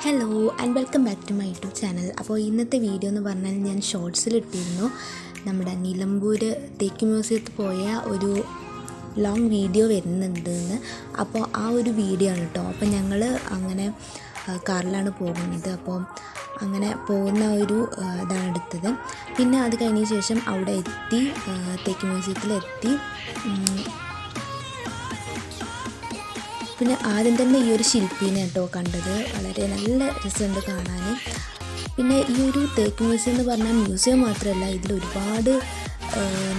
Hello and welcome back to my YouTube channel. അപ്പോൾ ഇന്നത്തെ video എന്ന് പറഞ്ഞാൽ ഞാൻ ഷോർട്സിലിട്ടിരുന്നു നമ്മുടെ നിലമ്പൂർ തേക്ക് മ്യൂസിയത്തിൽ പോയ ഒരു ലോങ് വീഡിയോ വരുന്നുണ്ടെന്ന്. അപ്പോൾ ആ ഒരു വീഡിയോ ആണ് കേട്ടോ. അപ്പോൾ ഞങ്ങൾ അങ്ങനെ കാറിലാണ് പോകുന്നത്. അപ്പോൾ അങ്ങനെ പോകുന്ന ഒരു ഇതാണ് എടുത്തത്. പിന്നെ അത് കഴിഞ്ഞ ശേഷം അവിടെ എത്തി, തേക്ക് മ്യൂസിയത്തിലെത്തി. പിന്നെ ആദ്യം തന്നെ ഈ ഒരു ശില്പീനെ കേട്ടോ കണ്ടത്. വളരെ നല്ല രസമുണ്ട് കാണാൻ. പിന്നെ ഈ ഒരു തേക്ക് മ്യൂസിയം എന്ന് പറഞ്ഞാൽ മ്യൂസിയം മാത്രമല്ല, ഇതിലൊരുപാട്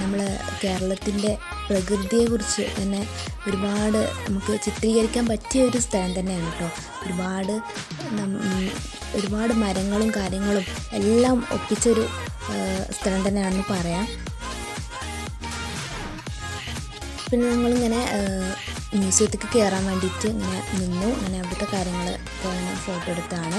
നമ്മളെ കേരളത്തിൻ്റെ പ്രകൃതിയെക്കുറിച്ച് തന്നെ ഒരുപാട് നമുക്ക് ചിത്രീകരിക്കാൻ പറ്റിയ ഒരു സ്ഥലം തന്നെയാണ് കേട്ടോ. ഒരുപാട് മരങ്ങളും കാര്യങ്ങളും എല്ലാം ഒപ്പിച്ചൊരു സ്ഥലം തന്നെയാണെന്ന് പറയാം. പിന്നെ ഞങ്ങളിങ്ങനെ മ്യൂസിയത്തേക്ക് കയറാൻ വേണ്ടിയിട്ട് ഇങ്ങനെ നിന്നു. അങ്ങനെ അവിടുത്തെ കാര്യങ്ങൾ ഫോട്ടോ എടുത്താണ്.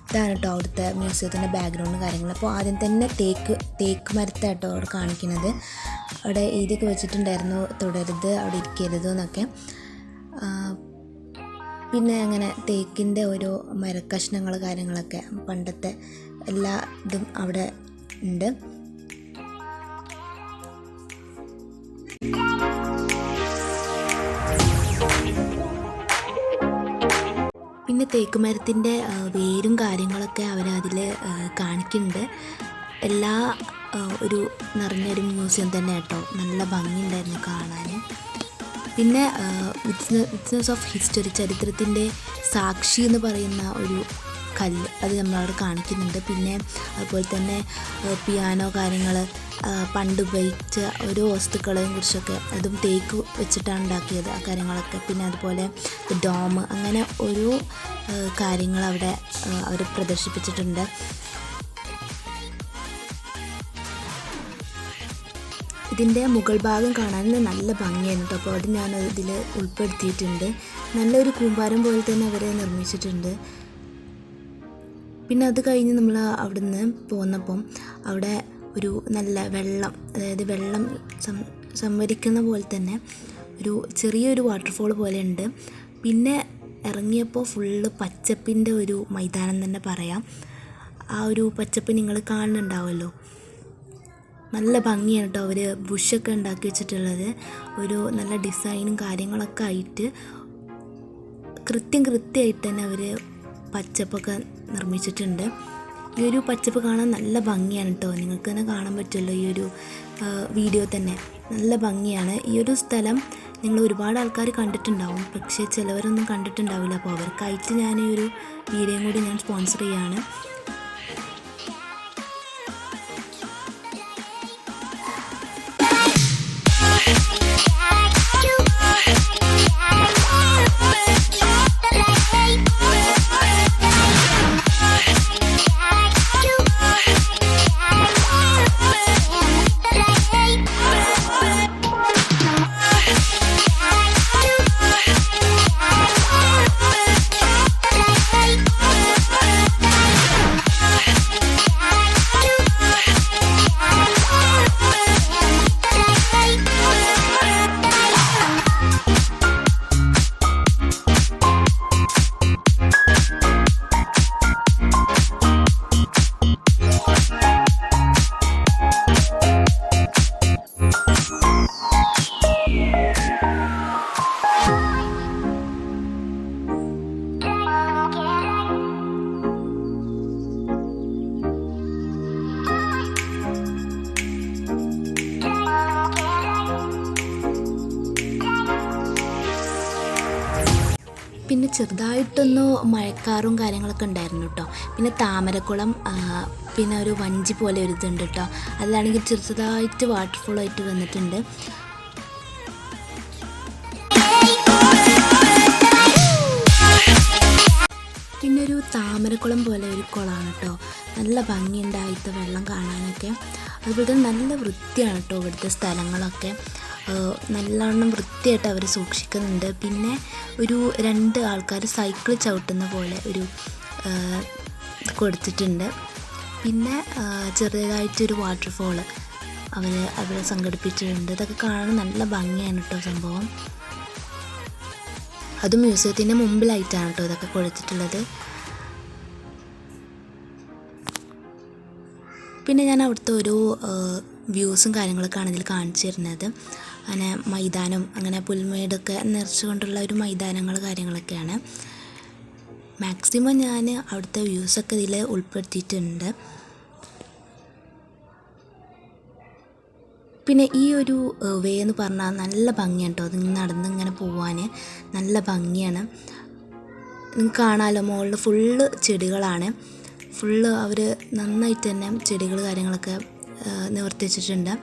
ഇതാണ് കേട്ടോ അവിടുത്തെ മ്യൂസിയത്തിൻ്റെ ബാക്ക്ഗ്രൗണ്ട് കാര്യങ്ങൾ. അപ്പോൾ ആദ്യം തന്നെ തേക്ക് മരത്താട്ടോ അവിടെ കാണിക്കുന്നത്. അവിടെ എഴുതിയൊക്കെ വെച്ചിട്ടുണ്ടായിരുന്നു, തുടരുത്, അവിടെ ഇരിക്കരുത് എന്നൊക്കെ. പിന്നെ അങ്ങനെ തേക്കിൻ്റെ ഓരോ മരക്കഷ്ണങ്ങൾ കാര്യങ്ങളൊക്കെ പണ്ടത്തെ എല്ലാ ഇതും അവിടെ ഉണ്ട്. പിന്നെ തേക്ക് മരത്തിൻ്റെ വേരും കാര്യങ്ങളൊക്കെ അവരതിൽ കാണിക്കുന്നുണ്ട്. എല്ലാ ഒരു നിറഞ്ഞൊരു മ്യൂസിയം തന്നെ കേട്ടോ. നല്ല ഭംഗിയുണ്ടായിരുന്നു കാണാൻ. പിന്നെ വിറ്റ്നസ് ഓഫ് ഹിസ്റ്ററി, ചരിത്രത്തിൻ്റെ സാക്ഷി എന്ന് പറയുന്ന ഒരു കല്ല്, അത് നമ്മളവിടെ കാണിക്കുന്നുണ്ട്. പിന്നെ അതുപോലെ തന്നെ പിയാനോ കാര്യങ്ങൾ, പണ്ട് ഉപയോഗിച്ച ഓരോ വസ്തുക്കളെയും കുറിച്ചൊക്കെ, അതും തേക്ക് വെച്ചിട്ടാണ് ഉണ്ടാക്കിയത്, ആ കാര്യങ്ങളൊക്കെ. പിന്നെ അതുപോലെ ഡോം, അങ്ങനെ ഓരോ കാര്യങ്ങൾ അവിടെ അവർ പ്രദർശിപ്പിച്ചിട്ടുണ്ട്. ഇതിൻ്റെ മുകൾ ഭാഗം കാണാൻ നല്ല ഭംഗിയാണ് കേട്ടോ. അപ്പോൾ അത് ഞാൻ ഇതിൽ ഉൾപ്പെടുത്തിയിട്ടുണ്ട്. നല്ലൊരു കൂമ്പാരം പോലെ തന്നെ അവരെ നിർമ്മിച്ചിട്ടുണ്ട്. പിന്നെ അത് കഴിഞ്ഞ് നമ്മൾ അവിടെ നിന്ന് പോന്നപ്പം അവിടെ ഒരു നല്ല വെള്ളം, അതായത് വെള്ളം സംഭരിക്കുന്ന പോലെ തന്നെ ഒരു ചെറിയൊരു വാട്ടർഫോൾ പോലെ ഉണ്ട്. പിന്നെ ഇറങ്ങിയപ്പോൾ ഫുള്ള് പച്ചപ്പിൻ്റെ ഒരു മൈതാനം തന്നെ പറയാം. ആ ഒരു പച്ചപ്പ് നിങ്ങൾ കാണുന്നുണ്ടാവുമല്ലോ. നല്ല ഭംഗിയാണ് കേട്ടോ. അവർ ബുഷൊക്കെ ഉണ്ടാക്കി വെച്ചിട്ടുള്ളത് ഒരു നല്ല ഡിസൈനും കാര്യങ്ങളൊക്കെ ആയിട്ട് കൃത്യമായിട്ട് തന്നെ അവർ പച്ചപ്പൊക്കെ നിർമ്മിച്ചിട്ടുണ്ട്. ഈ ഒരു പച്ചപ്പ് കാണാൻ നല്ല ഭംഗിയാണ് കേട്ടോ. നിങ്ങൾക്ക് തന്നെ കാണാൻ പറ്റുമല്ലോ ഈ ഒരു വീഡിയോ തന്നെ. നല്ല ഭംഗിയാണ്. ഈ ഒരു സ്ഥലം നിങ്ങൾ ഒരുപാട് ആൾക്കാർ കണ്ടിട്ടുണ്ടാവും, പക്ഷേ ചിലവരൊന്നും കണ്ടിട്ടുണ്ടാവില്ല. അപ്പോൾ അവർക്കായിട്ട് ഞാൻ ഈ ഒരു വീഡിയോയും കൂടി ഞാൻ സ്പോൺസർ ചെയ്യാണ്. പിന്നെ ചെറുതായിട്ടൊന്ന് മഴക്കാറും കാര്യങ്ങളൊക്കെ ഉണ്ടായിരുന്നു കേട്ടോ. പിന്നെ താമരക്കുളം, പിന്നെ ഒരു വഞ്ചി പോലെ ഒരു ഇതുണ്ട് കേട്ടോ. അതിലാണെങ്കിൽ ചെറുതായിട്ട് വാട്ടർഫോളായിട്ട് വന്നിട്ടുണ്ട്. പിന്നെ ഒരു താമരക്കുളം പോലെ ഒരു കുളമാണ് കേട്ടോ. നല്ല ഭംഗിയുണ്ടായിട്ട് വെള്ളം കാണാനൊക്കെ. അതുപോലെ തന്നെ നല്ല വൃത്തിയാണ് കേട്ടോ ഇവിടുത്തെ സ്ഥലങ്ങളൊക്കെ. നല്ലവണ്ണം വൃത്തിയായിട്ട് അവർ സൂക്ഷിക്കുന്നുണ്ട്. പിന്നെ ഒരു 2 ആൾക്കാർ സൈക്കിൾ ചവിട്ടുന്ന പോലെ ഒരു കൊടുത്തിട്ടുണ്ട്. പിന്നെ ചെറുതായിട്ടൊരു വാട്ടർഫോള് അവിടെ സംഘടിപ്പിച്ചിട്ടുണ്ട്. ഇതൊക്കെ കാണാൻ നല്ല ഭംഗിയാണ് കേട്ടോ സംഭവം. അത് മ്യൂസിയത്തിൻ്റെ മുമ്പിലായിട്ടാണ് കേട്ടോ ഇതൊക്കെ കൊടുത്തിട്ടുള്ളത്. പിന്നെ ഞാൻ അവിടുത്തെ ഓരോ വ്യൂസും കാര്യങ്ങളൊക്കെയാണ് ഇതിൽ കാണിച്ചു തരുന്നത്. അങ്ങനെ മൈതാനം, അങ്ങനെ പുൽമേടൊക്കെ നിറച്ചുകൊണ്ടുള്ള ഒരു മൈതാനങ്ങൾ കാര്യങ്ങളൊക്കെയാണ്. മാക്സിമം ഞാൻ അവിടുത്തെ വ്യൂസൊക്കെ ഇതിൽ ഉൾപ്പെടുത്തിയിട്ടുണ്ട്. പിന്നെ ഈ ഒരു വേ എന്ന് പറഞ്ഞാൽ നല്ല ഭംഗിയാണ് കേട്ടോ. അത് നടന്നിങ്ങനെ പോവാൻ നല്ല ഭംഗിയാണ്. നിങ്ങൾക്ക് കാണാമല്ലോ, മുകളിൽ ഫുള്ള് ചെടികളാണ്. ഫുള്ള് അവർ നന്നായിട്ട് തന്നെ ചെടികൾ കാര്യങ്ങളൊക്കെ നിവർത്തി വെച്ചിട്ടുണ്ട്.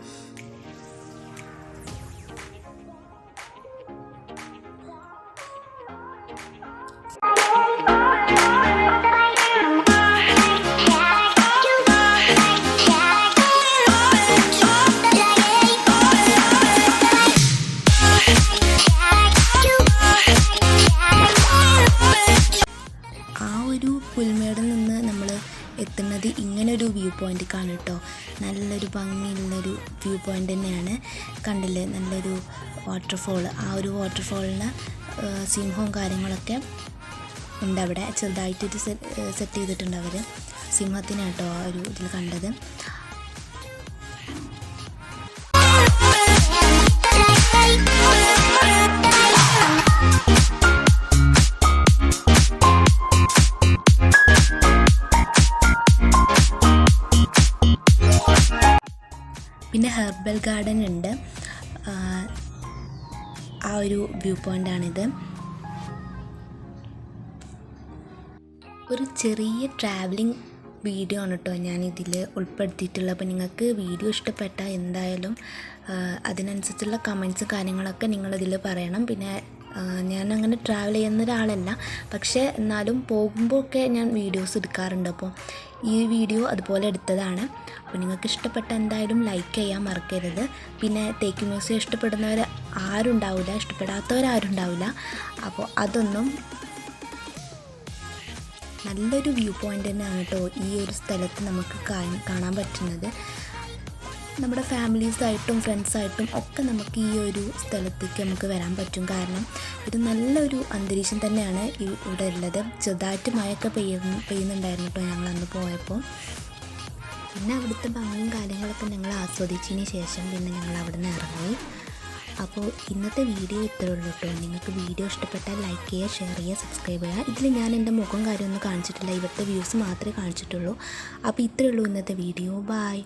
പുൽമേടിൽ നിന്ന് നമ്മൾ എത്തുന്നത് ഇങ്ങനൊരു വ്യൂ പോയിൻ്റിലേക്കാണ് കേട്ടോ. നല്ലൊരു ഭംഗിയുള്ളൊരു വ്യൂ പോയിൻ്റ് തന്നെയാണ്. കണ്ടില്ലേ, നല്ലൊരു വാട്ടർഫോൾ. ആ ഒരു വാട്ടർഫോളിന് സിംഹവും കാര്യങ്ങളൊക്കെ ഉണ്ട് അവിടെ. ചെറുതായിട്ടൊരു സെറ്റ് ചെയ്തിട്ടുണ്ട് അവർ. സിംഹത്തിനെ കേട്ടോ ആ ഒരു ഇതിൽ കണ്ടത്. പിന്നെ ഹെർബൽ ഗാർഡൻ ഉണ്ട്. ആ ഒരു വ്യൂ പോയിൻ്റാണിത്. ഒരു ചെറിയ ട്രാവലിംഗ് വീഡിയോ ആണ് കേട്ടോ ഞാനിതിൽ ഉൾപ്പെടുത്തിയിട്ടുള്ളത്. അപ്പോൾ നിങ്ങൾക്ക് വീഡിയോ ഇഷ്ടപ്പെട്ടാൽ എന്തായാലും അതിനനുസരിച്ചുള്ള കമൻറ്റ്സ് കാര്യങ്ങളൊക്കെ നിങ്ങളിതിൽ പറയണം. പിന്നെ ഞാനങ്ങനെ ട്രാവൽ ചെയ്യുന്ന ഒരാളല്ല, പക്ഷേ എന്നാലും പോകുമ്പോഴൊക്കെ ഞാൻ വീഡിയോസ് എടുക്കാറുണ്ട്. അപ്പോൾ ഈ വീഡിയോ അതുപോലെ എടുത്തതാണ്. അപ്പോൾ നിങ്ങൾക്ക് ഇഷ്ടപ്പെട്ട എന്തായാലും ലൈക്ക് ചെയ്യാൻ മറക്കരുത്. പിന്നെ തേക്ക് മ്യൂസിയം ഇഷ്ടപ്പെടുന്നവർ ആരും ഉണ്ടാവില്ല, ഇഷ്ടപ്പെടാത്തവരാരും ഉണ്ടാവില്ല. അപ്പോൾ അതൊന്നും നല്ലൊരു വ്യൂ പോയിൻ്റ് തന്നെയാണ് കേട്ടോ ഈ ഒരു സ്ഥലത്ത് നമുക്ക് കാണാൻ പറ്റുന്നത്. നമ്മുടെ ഫാമിലീസായിട്ടും ഫ്രണ്ട്സായിട്ടും ഒക്കെ നമുക്ക് ഈ ഒരു സ്ഥലത്തേക്ക് നമുക്ക് വരാൻ പറ്റും. കാരണം ഇത് നല്ലൊരു അന്തരീക്ഷം തന്നെയാണ് ഇവിടെ ഉള്ളത്. ചെറുതായിട്ട് മഴയൊക്കെ പെയ്യുന്നുണ്ടായിരുന്നു കേട്ടോ ഞങ്ങൾ അന്ന് പോയപ്പോൾ. പിന്നെ അവിടുത്തെ ഭംഗിയും കാര്യങ്ങളൊക്കെ ഞങ്ങൾ ആസ്വദിച്ചതിന് ശേഷം പിന്നെ ഞങ്ങൾ അവിടെ നിന്ന് ഇറങ്ങി. അപ്പോൾ ഇന്നത്തെ വീഡിയോ ഇത്രയേ ഉള്ളൂ കേട്ടോ. നിങ്ങൾക്ക് വീഡിയോ ഇഷ്ടപ്പെട്ടാൽ ലൈക്ക് ചെയ്യുക, ഷെയർ ചെയ്യുക, സബ്സ്ക്രൈബ് ചെയ്യുക. ഇതിൽ ഞാൻ എൻ്റെ മുഖം കാര്യമൊന്നും കാണിച്ചിട്ടില്ല, ഇവിടുത്തെ വ്യൂസ് മാത്രമേ കാണിച്ചിട്ടുള്ളൂ. അപ്പോൾ ഇത്രയേ ഉള്ളൂ ഇന്നത്തെ വീഡിയോ. ബൈ.